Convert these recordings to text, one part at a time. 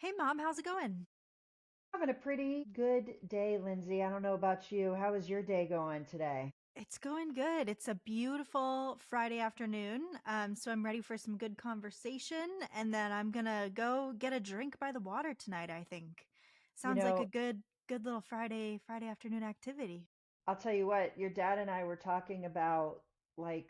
Hey mom, how's it going? Having a pretty good day, Lindsay. I don't know about you. How is your day going today? It's going good. It's a beautiful Friday afternoon. So I'm ready for some good conversation, and then I'm gonna go get a drink by the water tonight, I think. You Sounds like a know, good little Friday afternoon activity. I'll tell you what, your dad and I were talking about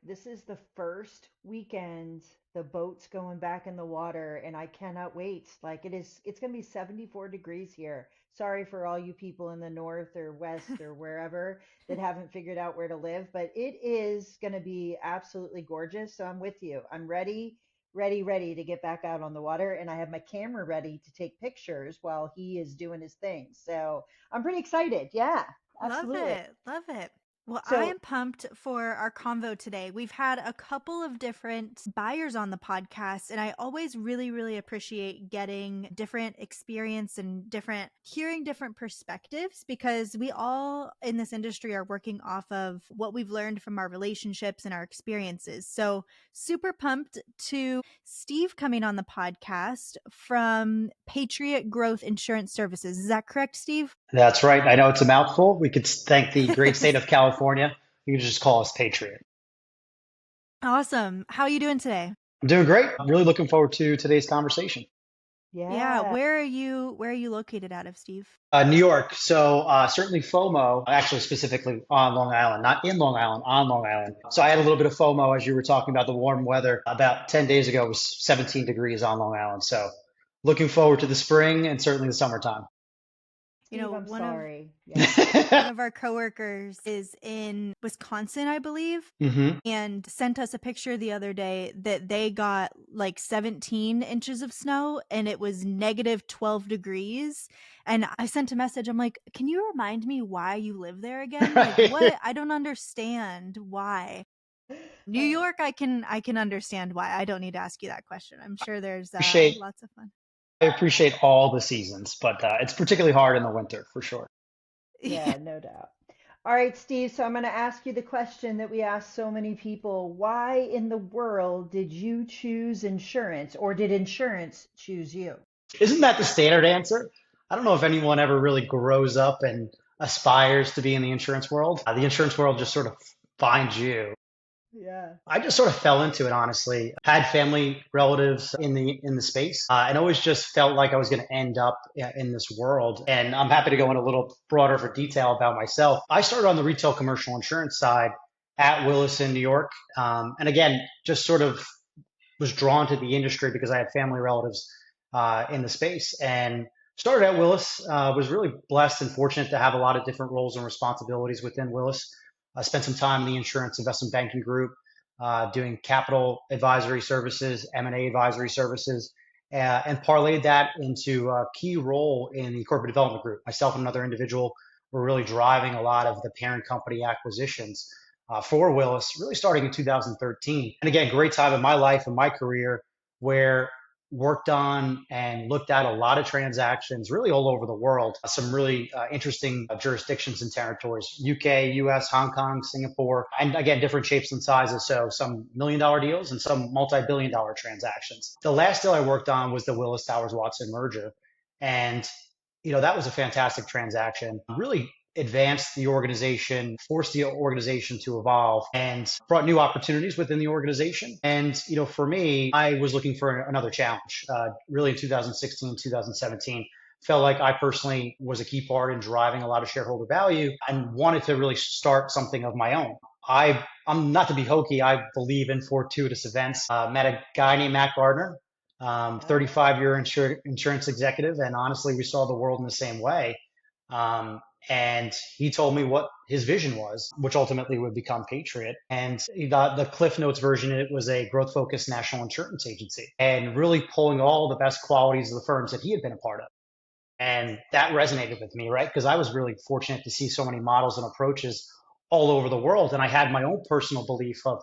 this is the first weekend the boat's going back in the water and I cannot wait. It's going to be 74 degrees here. Sorry for all you people in the north or west or wherever that haven't figured out where to live, but it is going to be absolutely gorgeous. So I'm with you. I'm ready, ready to get back out on the water and I have my camera ready to take pictures while he is doing his thing. So I'm pretty excited. Yeah, Love absolutely. it. Love it. Well, I So am pumped for our convo today. We've had a couple of different buyers on the podcast, and I always really appreciate getting different experience and hearing different perspectives because we all in this industry are working off of what we've learned from our relationships and our experiences. So, super pumped to Steve coming on the podcast from Patriot Growth Insurance Services. Is that correct, Steve? That's right. I know it's a mouthful. We could thank the great state of California. You can just call us Patriot. Awesome. How are you doing today? I'm doing great. I'm really looking forward to today's conversation. Yeah, yeah, where are you located out of, Steve? New York. So certainly FOMO, actually specifically on Long Island, not in Long Island, on Long Island. So I had a little bit of FOMO as you were talking about the warm weather. About 10 days ago, it was 17 degrees on Long Island. So looking forward to the spring and certainly the summertime. You Steve, know, I'm one of sorry. Yeah. one of our coworkers is in Wisconsin, I believe, hmm and sent us a picture the other day that they got like 17 inches of snow and it was negative 12 degrees. And I sent a message. I'm like, "Can you remind me why you live there again? Like Right. what? I don't understand why." New Uh, York, I can understand why. I don't need to ask you that question. I'm sure there's Appreciate lots of fun. I appreciate all the seasons, but it's particularly hard in the winter for sure. yeah, no doubt. All right, Steve, so I'm going to ask you the question that we ask so many people. Why in the world did you choose insurance, or did insurance choose you? Isn't that the standard answer? I don't know if anyone ever really grows up and aspires to be in the insurance world. The insurance world just sort of finds you. Yeah. I just sort of fell into it, honestly. Had family relatives in the space, and always just felt like I was going to end up in this world. And I'm happy to go in a little broader for detail about myself. I started on the retail commercial insurance side at Willis in New York, and again, just sort of was drawn to the industry because I had family relatives in the space and started at Willis. Was really blessed and fortunate to have a lot of different roles and responsibilities within Willis. I spent some time in the insurance investment banking group, doing capital advisory services, M&A advisory services, and parlayed that into a key role in the corporate development group. Myself and another individual were really driving a lot of the parent company acquisitions for Willis, really starting in 2013. And again, great time in my life and my career where worked on and looked at a lot of transactions really all over the world. Some really interesting jurisdictions and territories: UK, US, Hong Kong, Singapore, and again, different shapes and sizes. So some $1 million deals and some multi-billion dollar transactions. The last deal I worked on was the Willis Towers Watson merger. And that was a fantastic transaction. Really advanced the organization, forced the organization to evolve, and brought new opportunities within the organization. And, for me, I was looking for another challenge. Really in 2016, 2017, felt like I personally was a key part in driving a lot of shareholder value and wanted to really start something of my own. I'm not to be hokey. I believe in fortuitous events. Met a guy named Matt Gardner, Oh, 35-year insurance executive, and honestly, we saw the world in the same way. Um, and he told me what his vision was, which ultimately would become Patriot. And the Cliff Notes version, it was a growth focused national insurance agency and really pulling all the best qualities of the firms that he had been a part of. And that resonated with me, right? Because I was really fortunate to see so many models and approaches all over the world. And I had my own personal belief of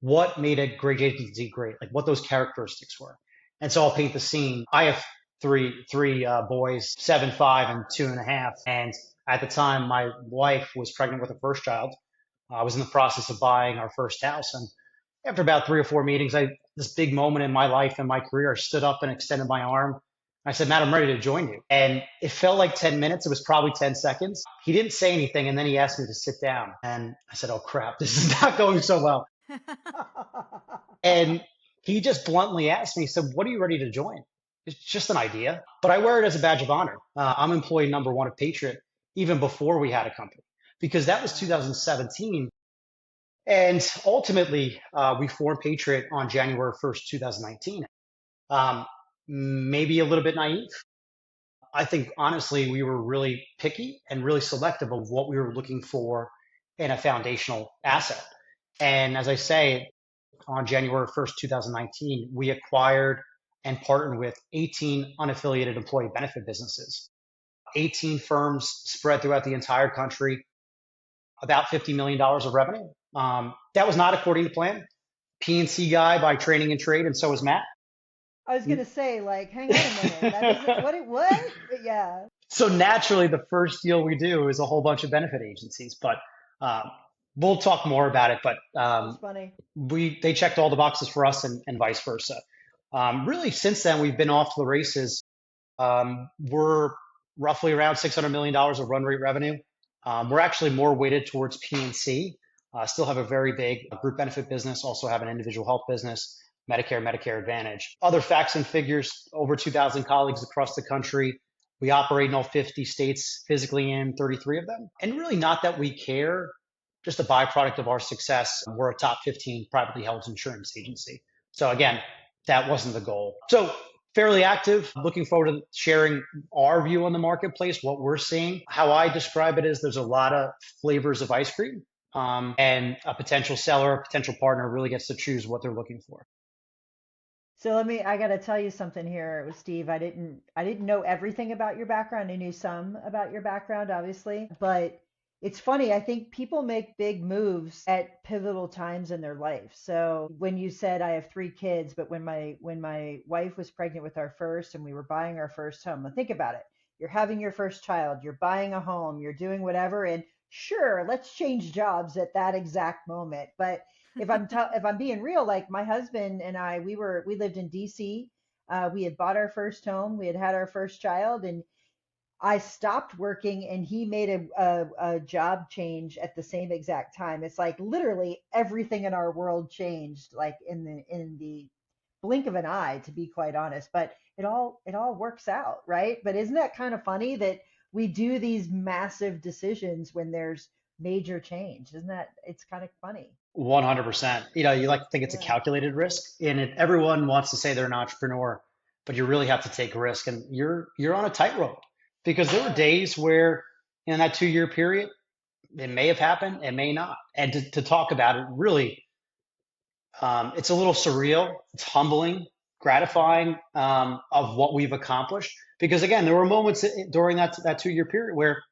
what made a great agency great, like what those characteristics were. And so I'll paint the scene. I have three boys, 7, 5, and 2.5. And at the time, my wife was pregnant with her first child. I was in the process of buying our first house, and after about 3 or 4 meetings, this big moment in my life and my career, I stood up and extended my arm I said, Matt, I'm ready to join you. And it felt like 10 minutes. It was probably 10 seconds. He didn't say anything. And then he asked me to sit down. And I said, oh, crap, this is not going so well. And he just bluntly asked me, he said, what are you ready to join? It's just an idea. But I wear it as a badge of honor. I'm employee number one at Patriot, even before we had a company, because that was 2017. And ultimately, we formed Patriot on January 1st, 2019. Maybe a little bit naive. I think honestly, we were really picky and really selective of what we were looking for in a foundational asset. And as I say, on January 1st, 2019, we acquired and partnered with 18 unaffiliated employee benefit businesses, 18 firms spread throughout the entire country, about $50 million of revenue. That was not according to plan. P&C guy by training and trade, and so was Matt. I was gonna say, like, hang on a minute. That isn't what? But yeah. So naturally, the first deal we do is a whole bunch of benefit agencies, but we'll talk more about it. But That's funny. they checked all the boxes for us, and vice versa. Really, since then, we've been off to the races. We're roughly around $600 million of run rate revenue. We're actually more weighted towards P&C. Still have a very big group benefit business, also have an individual health business, Medicare, Medicare Advantage. Other facts and figures, over 2,000 colleagues across the country. We operate in all 50 states, physically in 33 of them. And really not that we care, just a byproduct of our success. We're a top 15 privately held insurance agency. So again, that wasn't the goal. So fairly active, looking forward to sharing our view on the marketplace, what we're seeing. How I describe it is there's a lot of flavors of ice cream, and a potential seller, a potential partner really gets to choose what they're looking for. So I got to tell you something here with Steve. I didn't know everything about your background. I knew some about your background, obviously, but it's funny. I think people make big moves at pivotal times in their life. So when you said I have 3 kids, but when my wife was pregnant with our first and we were buying our first home, now think about it. You're having your first child, you're buying a home, you're doing whatever, and sure, let's change jobs at that exact moment. But if I'm being real, like my husband and I, we lived in DC. We had bought our first home, we had our first child, and I stopped working, and he made a job change at the same exact time. It's like literally everything in our world changed, like in the blink of an eye, to be quite honest. But it all works out, right? But isn't that kind of funny that we do these massive decisions when there's major change? Isn't that, it's kind of funny. 100%. You like to think it's a Yeah. calculated risk, and everyone wants to say they're an entrepreneur, but you really have to take risk, and you're on a tightrope because there were Yeah. days where in that 2 year period, it may have happened, it may not. And to talk about it, really, it's a little surreal. It's humbling, gratifying, of what we've accomplished. Because again, there were moments during that 2 year period where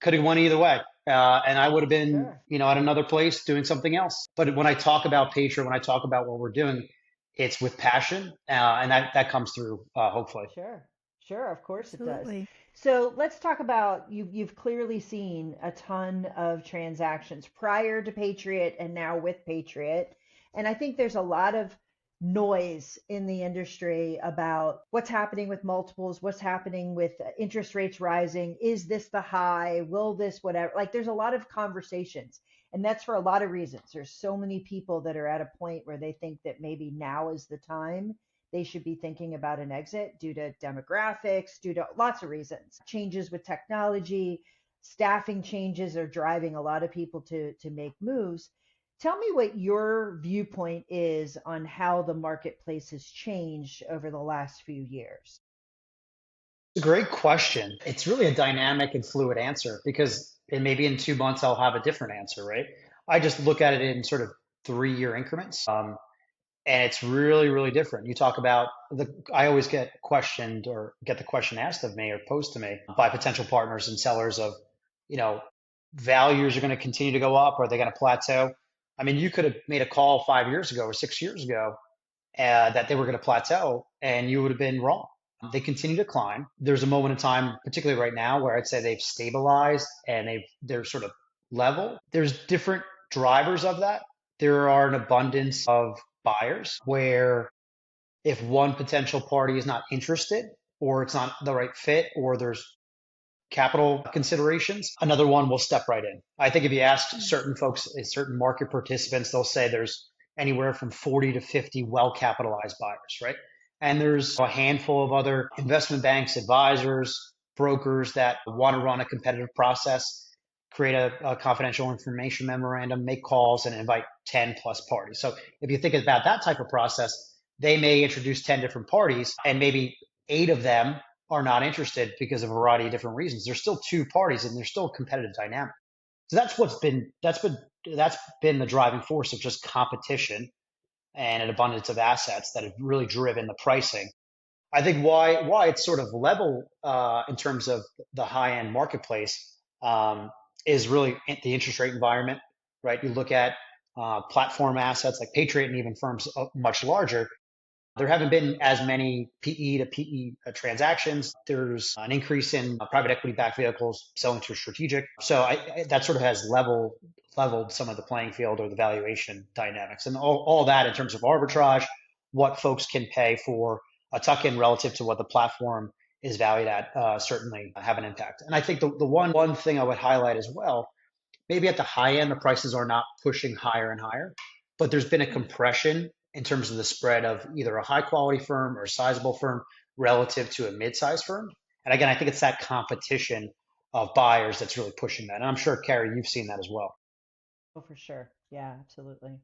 could have went either way. And I would have been, Sure. at another place doing something else. But when I talk about Patriot, when I talk about what we're doing, it's with passion, and that comes through, hopefully. Sure. Sure, of course it does. Absolutely. So let's talk about you've clearly seen a ton of transactions prior to Patriot and now with Patriot. And I think there's a lot of noise in the industry about what's happening with multiples, what's happening with interest rates rising. Is this the high? Will this whatever? Like there's a lot of conversations. And that's for a lot of reasons. There's so many people that are at a point where they think that maybe now is the time they should be thinking about an exit due to demographics, due to lots of reasons. Changes with technology, staffing changes are driving a lot of people to make moves. Tell me what your viewpoint is on how the marketplace has changed over the last few years. It's a great question. It's really a dynamic and fluid answer because maybe in 2 months I'll have a different answer, right? I just look at it in sort of 3 year increments. And it's really, really different. You talk about I always get questioned or get the question asked of me or posed to me by potential partners and sellers of, you know, values are going to continue to go up or are they going to plateau? I mean, you could have made a call 5 years ago or 6 years ago that they were going to plateau and you would have been wrong. They continue to climb. There's a moment in time, particularly right now, where I'd say they've stabilized and they're sort of level. There's different drivers of that. There are an abundance of buyers where if one potential party is not interested, or it's not the right fit, or there's capital considerations, another one will step right in. I think if you ask certain folks, certain market participants, they'll say there's anywhere from 40 to 50 well capitalized buyers, right? And there's a handful of other investment banks, advisors, brokers that want to run a competitive process, create a confidential information memorandum, make calls, and invite 10 plus parties. So if you think about that type of process, they may introduce 10 different parties, and maybe 8 of them are not interested because of a variety of different reasons. There's still 2 parties, and there's still a competitive dynamic. So that's been the driving force of just competition and an abundance of assets that have really driven the pricing. I think why it's sort of level in terms of the high end marketplace is really the interest rate environment, right? You look at platform assets like Patriot and even firms much larger. There haven't been as many PE to PE transactions. There's an increase in private equity backed vehicles selling to strategic. So that sort of has leveled some of the playing field or the valuation dynamics, and all that in terms of arbitrage, what folks can pay for a tuck in relative to what the platform is valued at, certainly have an impact. And I think the one thing I would highlight as well, maybe at the high end, the prices are not pushing higher and higher, but there's been a compression in terms of the spread of either a high quality firm or a sizable firm relative to a mid-sized firm. And again, I think it's that competition of buyers that's really pushing that. And I'm sure, Carrie, you've seen that as well. Oh, for sure. Yeah, absolutely.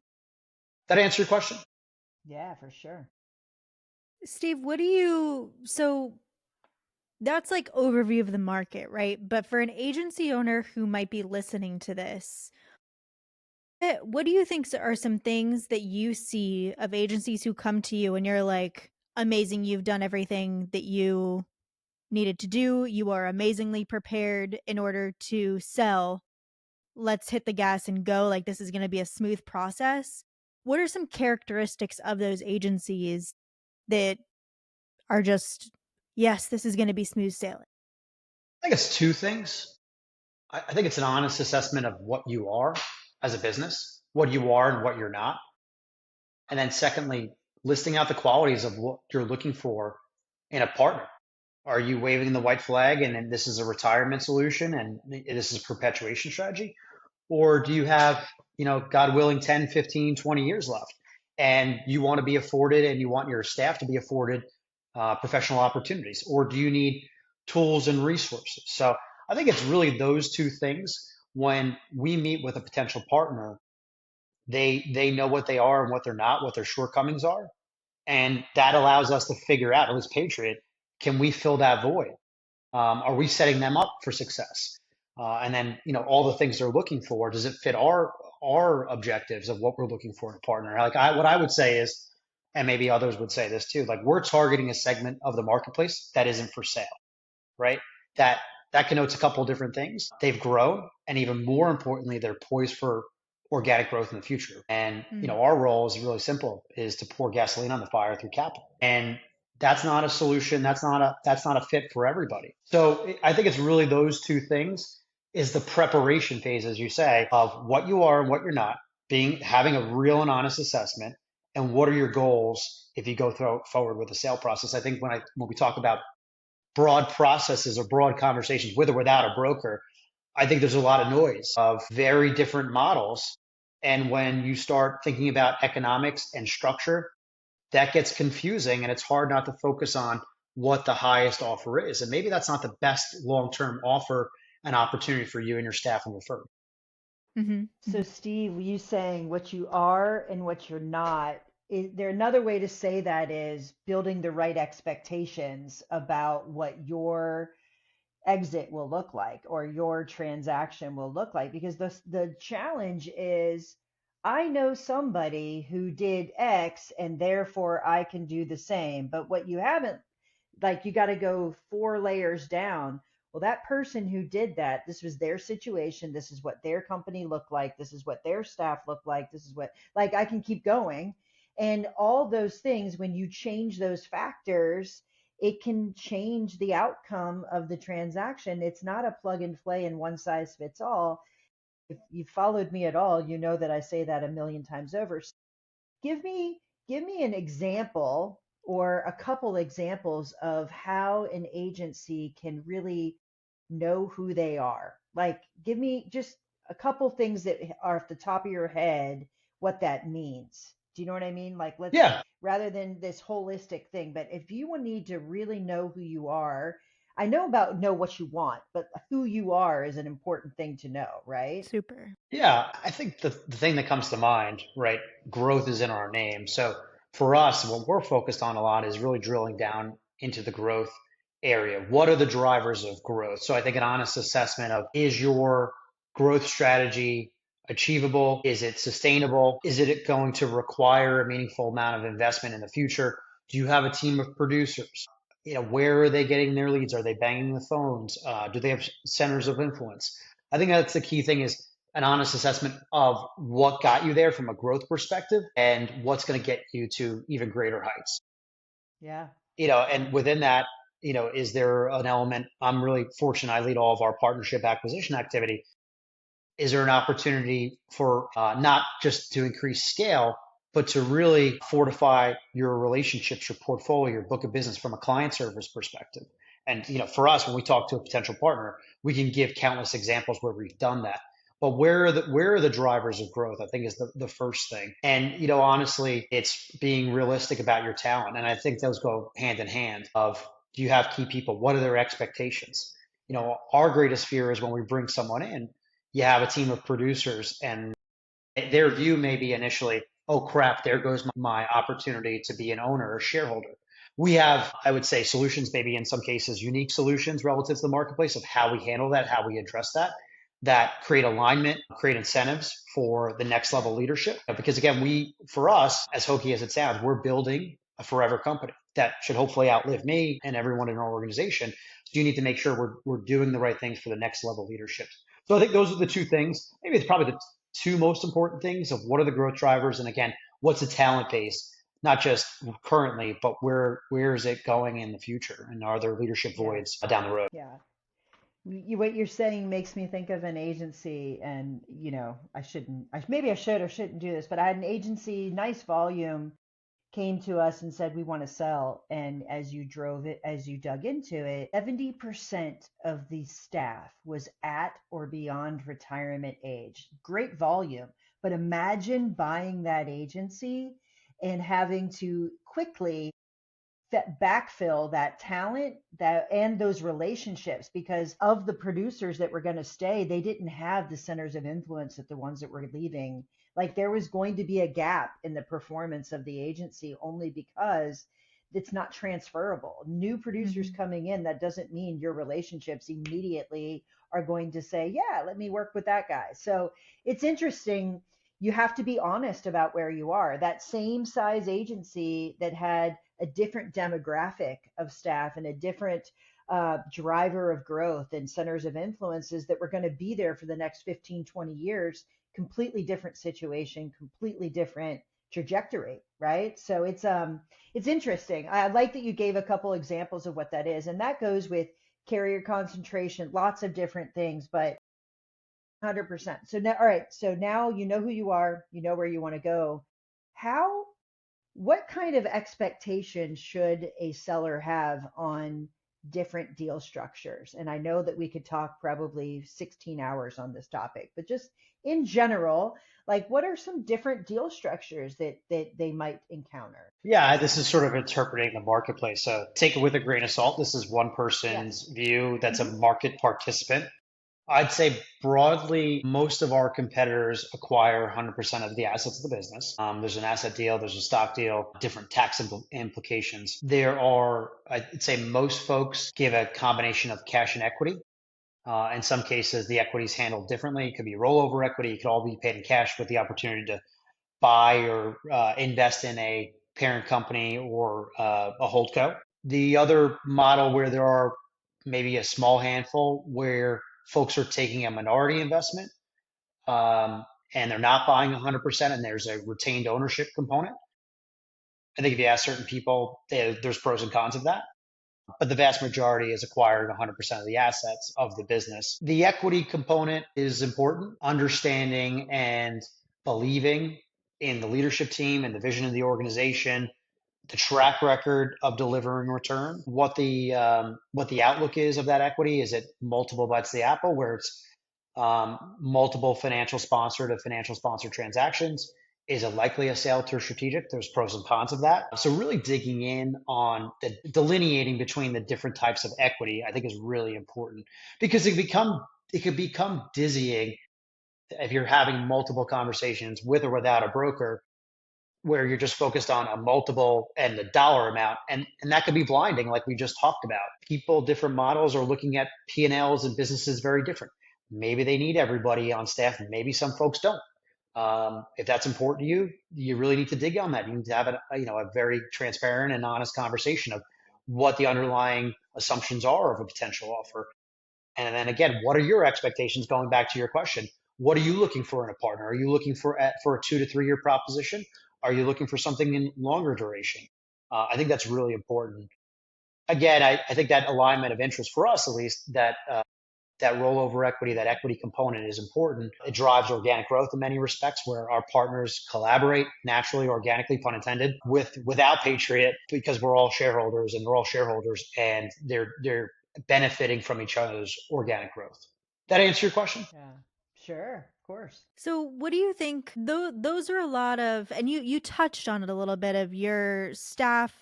That answer your question? Yeah, for sure. Steve, so that's like overview of the market, right? But for an agency owner who might be listening to this, what do you think are some things that you see of agencies who come to you and you're like, amazing, you've done everything that you needed to do. You are amazingly prepared in order to sell. Let's hit the gas and go. Like, this is going to be a smooth process. What are some characteristics of those agencies that are just, yes, this is going to be smooth sailing? I think it's 2 things. I think it's an honest assessment of what you are as a business, what you are and what you're not. And then secondly, listing out the qualities of what you're looking for in a partner. Are you waving the white flag and this is a retirement solution and this is a perpetuation strategy? Or do you have, God willing, 10, 15, 20 years left, and you want to be afforded and you want your staff to be afforded professional opportunities? Or do you need tools and resources? So I think it's really those 2 things. When we meet with a potential partner, they know what they are and what they're not, what their shortcomings are. And that allows us to figure out, at least Patriot, can we fill that void? Are we setting them up for success? And then, all the things they're looking for, does it fit our objectives of what we're looking for in a partner? What I would say is, and maybe others would say this too, like we're targeting a segment of the marketplace that isn't for sale, right? That connotes a couple of different things. They've grown, and even more importantly, they're poised for organic growth in the future. And our role is really simple: is to pour gasoline on the fire through capital. And that's not a solution. That's not a fit for everybody. So I think it's really those 2 things: is the preparation phase, as you say, of what you are and what you're not, having a real and honest assessment, and what are your goals if you go forward with the sale process. I think when we talk about broad processes or broad conversations with or without a broker, I think there's a lot of noise of very different models. And when you start thinking about economics and structure, that gets confusing, and it's hard not to focus on what the highest offer is. And maybe that's not the best long-term offer and opportunity for you and your staff and your firm. So, Steve, you saying what you are and what you're not, is there another way to say that is building the right expectations about what your exit will look like or your transaction will look like? Because the challenge is, I know somebody who did X and therefore I can do the same. But what you haven't, like, you got to go 4 layers down. Well, that person who did that, this was their situation. This is what their company looked like. This is what their staff looked like. This is what, like, I can keep going. And all those things, when you change those factors, it can change the outcome of the transaction. It's not a plug and play and one size fits all. If you've followed me at all, you know that I say that a million times over. Give me an example or a couple examples of how an agency can really know who they are? Like, give me just a couple things that are off the top of your head, what that means. Do you know what I mean? Like, let's, Yeah. rather than this holistic thing, but if you will need to really know who you are, I know about know what you want, but who you are is an important thing to know, right? Super. Yeah, I think the thing that comes to mind, right? Growth is in our name. So for us, what we're focused on a lot is really drilling down into the growth area. What are the drivers of growth? So I think an honest assessment of, is your growth strategy achievable? Is it sustainable? Is it going to require a meaningful amount of investment in the future? Do you have a team of producers? Where are they getting their leads? Are they banging the phones? Do they have centers of influence? I think that's the key thing, is an honest assessment of what got you there from a growth perspective and what's going to get you to even greater heights. Yeah. And within that, is there an element? I'm really fortunate. I lead all of our partnership acquisition activity. Is there an opportunity for not just to increase scale, but to really fortify your relationships, your portfolio, your book of business from a client service perspective? And for us, when we talk to a potential partner, we can give countless examples where we've done that. But where are the drivers of growth? I think is the first thing. And honestly, it's being realistic about your talent. And I think those go hand in hand. Of, do you have key people? What are their expectations? Our greatest fear is when we bring someone in, you have a team of producers, and their view may be initially, oh crap, there goes my opportunity to be an owner or shareholder. We have, I would say, solutions, maybe in some cases, unique solutions relative to the marketplace of how we handle that, how we address that create alignment, create incentives for the next level leadership. Because again, for us, as hokey as it sounds, we're building a forever company that should hopefully outlive me and everyone in our organization. So you need to make sure we're doing the right things for the next level leadership. So I think those are the two things. Maybe it's probably the two most important things of what are the growth drivers, and again, what's the talent base, not just currently, but where is it going in the future, and are there leadership Yeah. voids down the road? Yeah. What you're saying makes me think of an agency, and maybe I should or shouldn't do this, but I had an agency, nice volume, came to us and said, we want to sell. And as you dug into it, 70% of the staff was at or beyond retirement age. Great volume. But imagine buying that agency and having to quickly backfill that talent and those relationships, because of the producers that were going to stay, they didn't have the centers of influence that the ones that were leaving. Like, there was going to be a gap in the performance of the agency, only because it's not transferable. New producers Mhm. coming in, that doesn't mean your relationships immediately are going to say, yeah, let me work with that guy. So it's interesting. You have to be honest about where you are. That same size agency that had a different demographic of staff and a different driver of growth and centers of influences that were going to be there for the next 15, 20 years, completely different situation, completely different trajectory, right? So it's interesting. I like that you gave a couple examples of what that is, and that goes with carrier concentration, lots of different things, but 100%. So now, all right, so now you know who you are, you know where you want to go. How What kind of expectation should a seller have on different deal structures? And I know that we could talk probably 16 hours on this topic, but just in general, like, what are some different deal structures that they might encounter? Yeah, this is sort of interpreting the marketplace. So take it with a grain of salt. This is one Yes. person's view that's a Hmm. market participant. I'd say broadly, most of our competitors acquire 100% of the assets of the business. There's an asset deal, there's a stock deal, different tax implications. There are, I'd say most folks give a combination of cash and equity. In some cases, the equity is handled differently. It could be rollover equity. It could all be paid in cash with the opportunity to buy or invest in a parent company or a holdco. The other model where there are maybe a small handful where folks are taking a minority investment, um, and they're not buying 100% and there's a retained ownership component. I think if you ask certain people, there's pros and cons of that. But the vast majority is acquiring 100% of the assets of the business. The equity component is important, understanding and believing in the leadership team and the vision of the organization, the track record of delivering return, what the outlook is of that equity. Is it multiple bites of the apple, where it's multiple financial sponsor to financial sponsor transactions? Is it likely a sale to a strategic? There's pros and cons of that. So really digging in on the delineating between the different types of equity, I think is really important, because it could become dizzying if you're having multiple conversations with or without a broker, where you're just focused on a multiple and the dollar amount, and that could be blinding, like we just talked about. People, different models, are looking at P&Ls and businesses very different. Maybe they need everybody on staff, and maybe some folks don't. If that's important to you, you really need to dig on that. You need to have a very transparent and honest conversation of what the underlying assumptions are of a potential offer. And then again, what are your expectations? Going back to your question, what are you looking for in a partner? Are you looking for a 2 to 3 year proposition? Are you looking for something in longer duration? I think that's really important. Again, I think that alignment of interest, for us at least, that rollover equity, that equity component, is important. It drives organic growth in many respects, where our partners collaborate naturally, organically, pun intended, without Patriot, because we're all shareholders, and they're all shareholders, and they're benefiting from each other's organic growth. That answer your question? Yeah, sure, of course. So, what do you think? Those are a lot of, and you touched on it a little bit, of your staff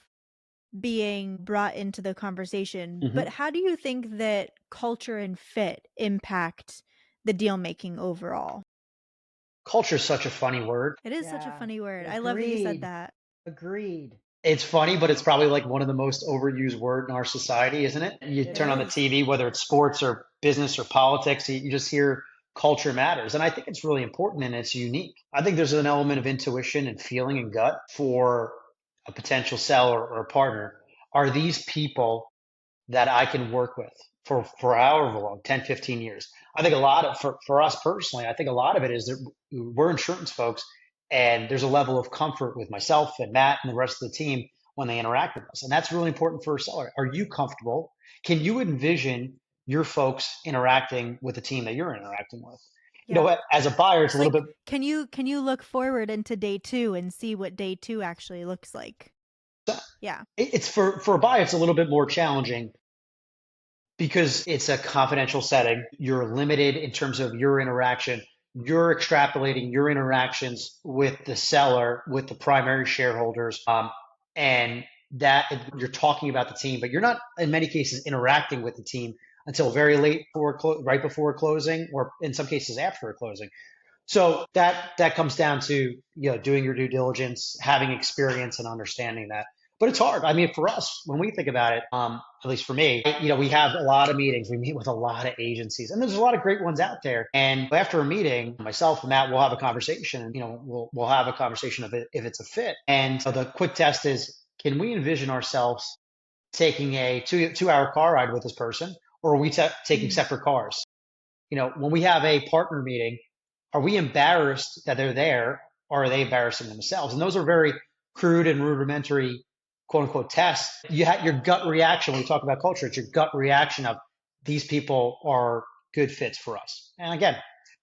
being brought into the conversation. But Hmm. how do you think that culture and fit impact the deal making overall? Culture is such a funny word. It is such a Yeah, funny word. I love that you said agreed. that. Agreed. It's funny, but it's probably like one of the most overused word in our society, isn't it? You It It turn on the is. is. TV, whether it's sports or business or politics, you just hear culture matters. And I think it's really important, and it's unique. I think there's an element of intuition and feeling and gut for a potential seller or a partner. Are these people that I can work with for however long, 10, 15 years? I think a lot of, for us personally, I think a lot of it is that we're insurance folks, and there's a level of comfort with myself and Matt and the rest of the team when they interact with us. And that's really important for a seller. Are you comfortable? Can you envision your folks interacting with the team that you're interacting with? Yeah. As a buyer, it's a It's little like, bit, can you look forward into day 2 and see what day 2 actually looks like? Yeah. it's for a buyer, it's a little bit more challenging, because it's a confidential setting. You're limited in terms of your interaction. You're extrapolating your interactions with the seller, with the primary shareholders, and that you're talking about the team, but you're not, in many cases, interacting with the team until very late, right before closing, or in some cases after a closing. So that comes down to, doing your due diligence, having experience, and understanding that. But it's hard. I mean, for us, when we think about it, at least for me, we have a lot of meetings. We meet with a lot of agencies, and there's a lot of great ones out there. And after a meeting, myself and Matt will have a conversation. We'll have a conversation of it if it's a fit. And so the quick test is: can we envision ourselves taking a 2 hour car ride with this person, or are we taking Mm. separate cars? When we have a partner meeting, are we embarrassed that they're there, or are they embarrassing themselves? And those are very crude and rudimentary, quote unquote, tests. You have your gut reaction when we talk about culture. It's your gut reaction of, these people are good fits for us. And again,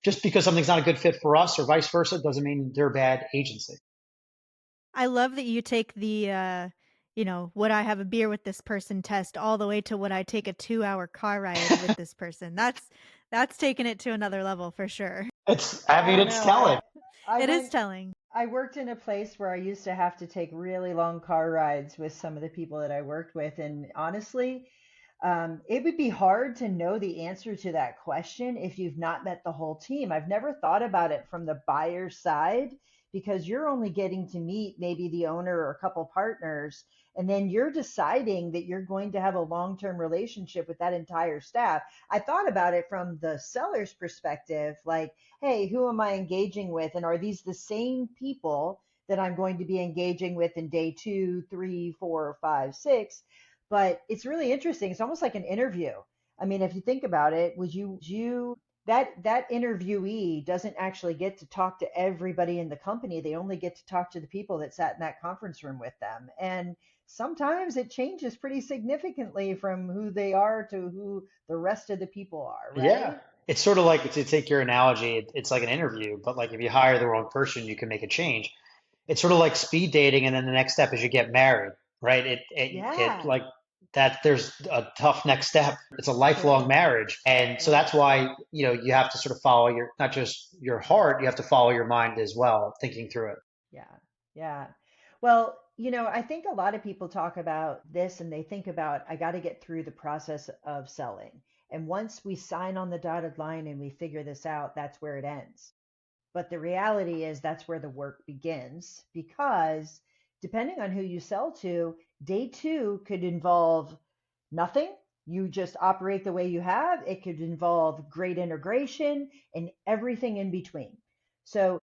just because something's not a good fit for us or vice versa doesn't mean they're a bad agency. I love that you take the would I have a beer with this person test all the way to would I take a 2-hour car ride with this person. That's taking it to another level for sure. I don't It's know. telling. I It is went telling. I worked in a place where I used to have to take really long car rides with some of the people that I worked with, and honestly, it would be hard to know the answer to that question if you've not met the whole team. I've never thought about it from the buyer side, because you're only getting to meet maybe the owner or a couple partners, and then you're deciding that you're going to have a long-term relationship with that entire staff. I thought about it from the seller's perspective, like, hey, who am I engaging with? And are these the same people that I'm going to be engaging with in day 2, 3, 4, 5, 6? But it's really interesting. It's almost like an interview. I mean, if you think about it, would you that interviewee doesn't actually get to talk to everybody in the company. They only get to talk to the people that sat in that conference room with them. And sometimes it changes pretty significantly from who they are to who the rest of the people are, Yeah. right? It's sort of like, to take your analogy, it's like an interview, but like if you hire the wrong person, you can make a change. it's sort of like speed dating, and then the next step is you get married, right? It Yeah, like that. There's a tough next step. It's a lifelong sure. marriage, and so Yeah, that's why you have to sort of follow your not just your heart, you have to follow your mind as well, thinking through it. yeah, yeah. Well, I think a lot of people talk about this and they think about, I got to get through the process of selling. And once we sign on the dotted line and we figure this out, that's where it ends. But the reality is that's where the work begins because depending on who you sell to, day two could involve nothing. You just operate the way you have. It could involve great integration and everything in between. So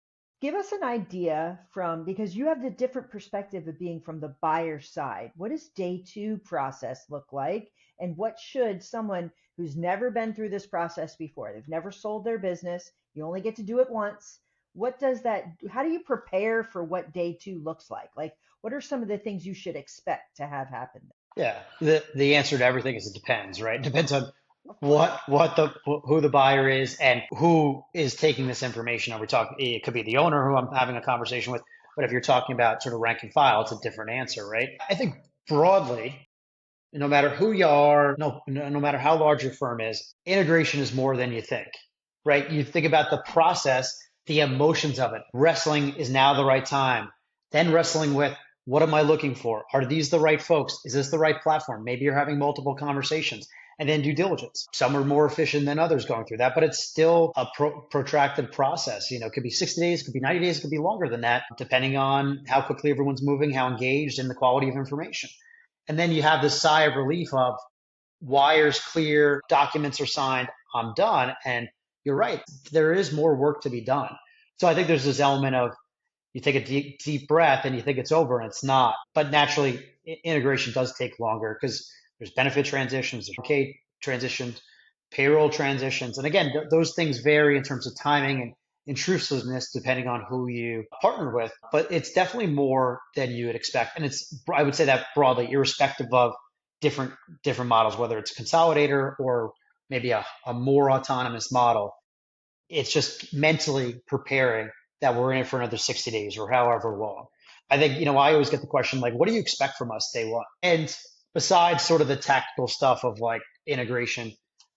give us an idea from, because you have the different perspective of being from the buyer side. What does day two process look like? And what should someone who's never been through this process before, they've never sold their business, you only get to do it once. What does that, how do you prepare for what day two looks like? Like, what are some of the things you should expect to have happen? Yeah, the answer to everything is it depends, right? It depends on Of course. who the buyer is and who is taking this information. Are we talking? It could be the owner who I'm having a conversation with, but if you're talking about sort of rank and file, it's a different answer, right? I think broadly, no matter who you are, no matter how large your firm is, integration is more than you think, right? You think about the process, the emotions of it. Wrestling is now the right time. Then wrestling with what am I looking for? Are these the right folks? Is this the right platform? Maybe you're having multiple conversations. And then due diligence. Some are more efficient than others going through that, but it's still a protracted process. It could be 60 days, it could be 90 days, it could be longer than that, depending on how quickly everyone's moving, how engaged, and the quality of information. And then you have this sigh of relief of wires clear, documents are signed, I'm done. And you're right, there is more work to be done. So I think there's this element of you take a deep breath and you think it's over and it's not. But naturally, integration does take longer because there's benefit transitions, there's okay transitions, payroll transitions. And again, those things vary in terms of timing and intrusiveness depending on who you partner with. But it's definitely more than you would expect. And I would say that broadly, irrespective of different different models, whether it's a consolidator or maybe a more autonomous model. It's just mentally preparing that we're in it for another 60 days or however long. I think, I always get the question, like, what do you expect from us day one? And besides sort of the tactical stuff of like integration,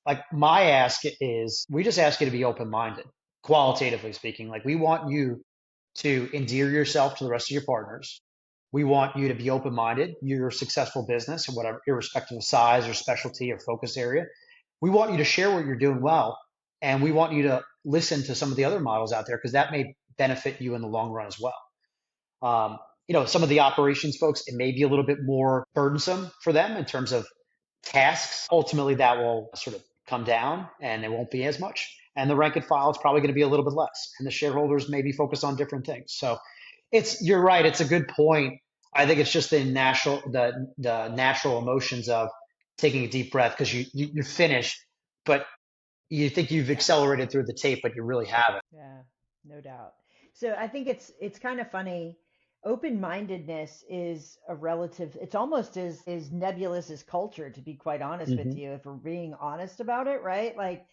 like my ask is we just ask you to be open minded, qualitatively speaking. Like, we want you to endear yourself to the rest of your partners. We want you to be open minded. You're a successful business, or whatever, irrespective of size or specialty or focus area. We want you to share what you're doing well, and we want you to listen to some of the other models out there because that may benefit you in the long run as well. Some of the operations folks, it may be a little bit more burdensome for them in terms of tasks. Ultimately, that will sort of come down and it won't be as much. And the rank and file is probably going to be a little bit less. And the shareholders may be focused on different things. So you're right. It's a good point. I think it's just the natural emotions of taking a deep breath because you're finished, but you think you've Yeah. accelerated through the tape, but you really haven't. Yeah, no doubt. So I think it's kind of funny. Open-mindedness is a relative, it's almost as nebulous as culture, to be quite honest with Hmm. you, if we're being honest about it, right? Like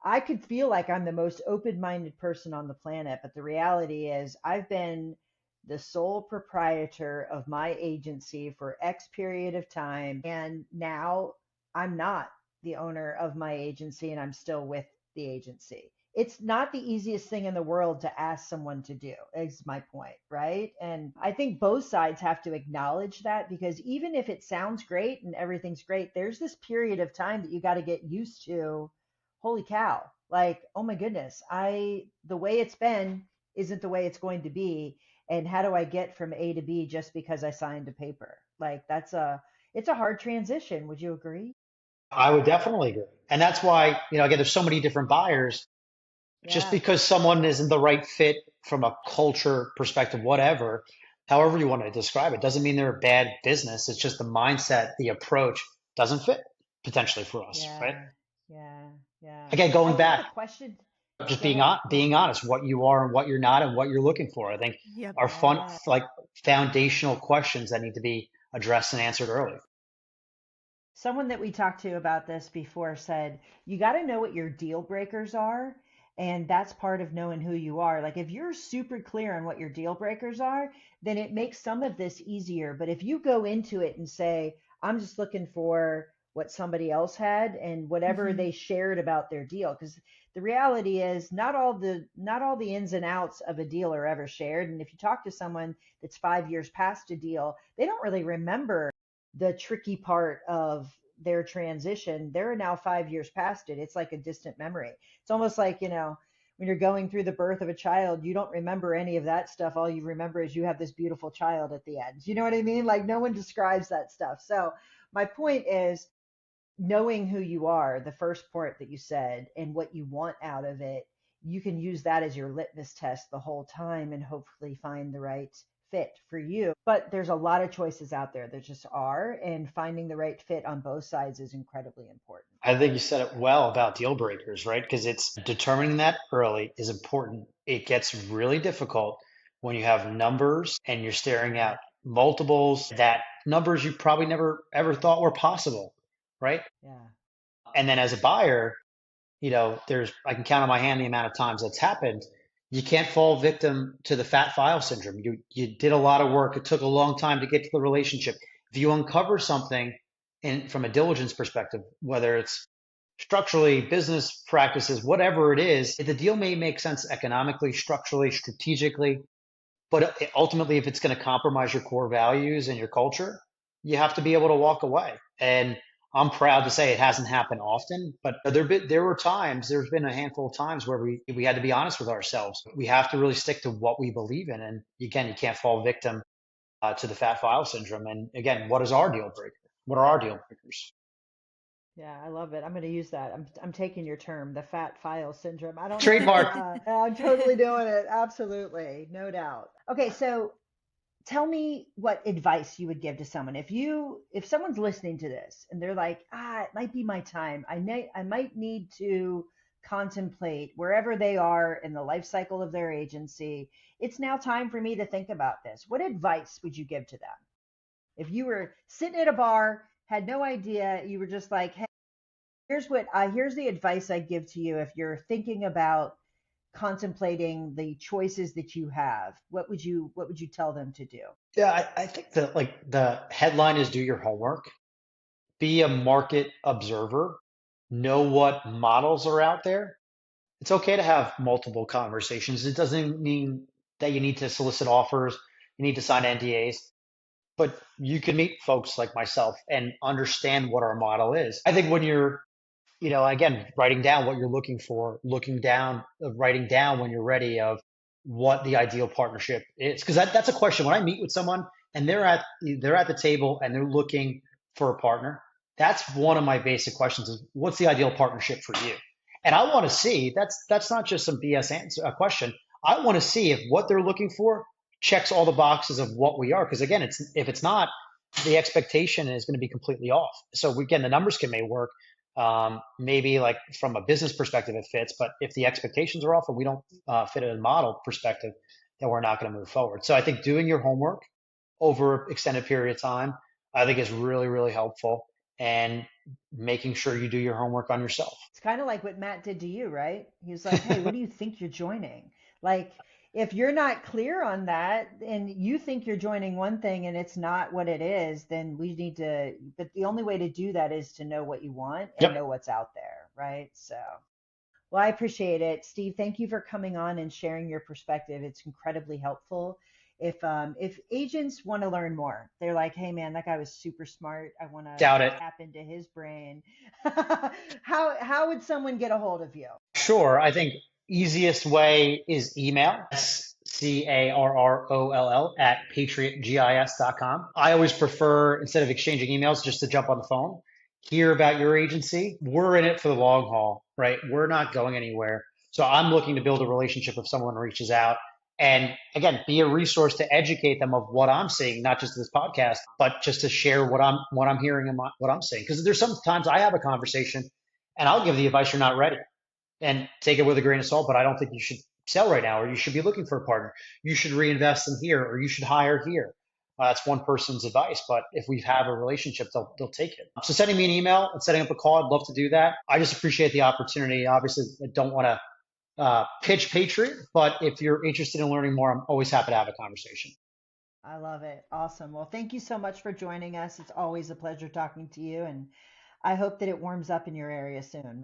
I could feel like I'm the most open-minded person on the planet, but the reality is I've been the sole proprietor of my agency for X period of time, and now I'm not the owner of my agency and I'm still with the agency. It's not the easiest thing in the world to ask someone to do, is my point, right? And I think both sides have to acknowledge that because even if it sounds great and everything's great, there's this period of time that you got to get used to. Holy cow. Like, oh my goodness, the way it's been isn't the way it's going to be. And how do I get from A to B just because I signed a paper? Like it's a hard transition. Would you agree? I would definitely agree. And that's why, again, there's so many different buyers. Just Yeah. because someone isn't the right fit from a culture perspective, whatever, however you want to describe it, doesn't mean they're a bad business. It's just the mindset, the approach doesn't fit potentially for us, right? Yeah. Yeah. Yeah. Again, I going think back, the question, just go ahead. being honest, what you are and what you're not and what you're looking for. I think Yep. are fun, Yeah. like foundational questions that need to be addressed and answered early. Someone that we talked to about this before said, you got to know what your deal breakers are. And that's part of knowing who you are. Like if you're super clear on what your deal breakers are, then it makes some of this easier. But if you go into it and say, I'm just looking for what somebody else had and whatever Hmm. they shared about their deal, because the reality is not all the ins and outs of a deal are ever shared. And if you talk to someone that's 5 years past a deal, they don't really remember the tricky part of their transition. They're now 5 years past it. It's like a distant memory. It's almost like, when you're going through the birth of a child, you don't remember any of that stuff. All you remember is you have this beautiful child at the end. You know what I mean? Like no one describes that stuff. So my point is knowing who you are, the first part that you said, and what you want out of it, you can use that as your litmus test the whole time and hopefully find the right fit for you. But there's a lot of choices out there. There just are, and finding the right fit on both sides is incredibly important. I think you said it well about deal breakers, right? Because it's determining that early is important. It gets really difficult when you have numbers and you're staring at multiples that numbers you probably never ever thought were possible, right? Yeah. And then as a buyer, I can count on my hand the amount of times that's happened. You can't fall victim to the fat file syndrome. You did a lot of work. It took a long time to get to the relationship. If you uncover something from a diligence perspective, whether it's structurally, business practices, whatever it is, the deal may make sense economically, structurally, strategically, but ultimately, if it's going to compromise your core values and your culture, you have to be able to walk away. And I'm proud to say it hasn't happened often, but there's been a handful of times where we had to be honest with ourselves. We have to really stick to what we believe in. And again, you can't fall victim to the fat file syndrome. And again, what is our deal breaker? What are our deal breakers? Yeah, I love it. I'm going to use that. I'm taking your term, the fat file syndrome. I don't know. Trademark. I'm totally doing it. Absolutely, no doubt. Okay, so tell me what advice you would give to someone if someone's listening to this and they're like, it might be my time. I might need to contemplate wherever they are in the life cycle of their agency. It's now time for me to think about this. What advice would you give to them? If you were sitting at a bar, had no idea, you were just like, hey, here's the advice I give to you if you're thinking about contemplating the choices that you have. What would you tell them to do? Yeah, I think that like the headline is do your homework, be a market observer, know what models are out there. It's okay to have multiple conversations. It doesn't mean that you need to solicit offers, you need to sign NDAs, but you can meet folks like myself and understand what our model is. I think when you're, again, writing down what you're looking for, writing down when you're ready of what the ideal partnership is. Because that's a question when I meet with someone and they're at the table and they're looking for a partner. That's one of my basic questions is what's the ideal partnership for you? And I want to see that's not just some BS answer, a question. I want to see if what they're looking for checks all the boxes of what we are. Because again, if it's not, the expectation is going to be completely off. So again, the numbers may work. Maybe like from a business perspective, it fits, but if the expectations are off and we don't fit in a model perspective, then we're not going to move forward. So I think doing your homework over extended period of time, I think is really, really helpful, and making sure you do your homework on yourself. It's kind of like what Matt did to you, right? He was like, hey, what do you think you're joining? Like, if you're not clear on that and you think you're joining one thing and it's not what it is, then but the only way to do that is to know what you want and Yep. know what's out there, right? So, well, I appreciate it. Steve, thank you for coming on and sharing your perspective. It's incredibly helpful. If agents want to learn more, they're like, hey man, that guy was super smart. I want to Doubt it. tap into his brain. How would someone get a hold of you? Sure. I think easiest way is email, Carroll at patriotgis.com. I always prefer, instead of exchanging emails, just to jump on the phone, hear about your agency. We're in it for the long haul, right? We're not going anywhere. So I'm looking to build a relationship if someone reaches out. And again, be a resource to educate them of what I'm seeing, not just this podcast, but just to share what I'm hearing and what I'm seeing. Because there's sometimes I have a conversation and I'll give the advice you're not ready and take it with a grain of salt, but I don't think you should sell right now, or you should be looking for a partner. You should reinvest in here, or you should hire here. That's one person's advice, but if we have a relationship, they'll take it. So sending me an email and setting up a call, I'd love to do that. I just appreciate the opportunity. Obviously, I don't want to pitch Patriot, but if you're interested in learning more, I'm always happy to have a conversation. I love it. Awesome. Well, thank you so much for joining us. It's always a pleasure talking to you, and I hope that it warms up in your area soon.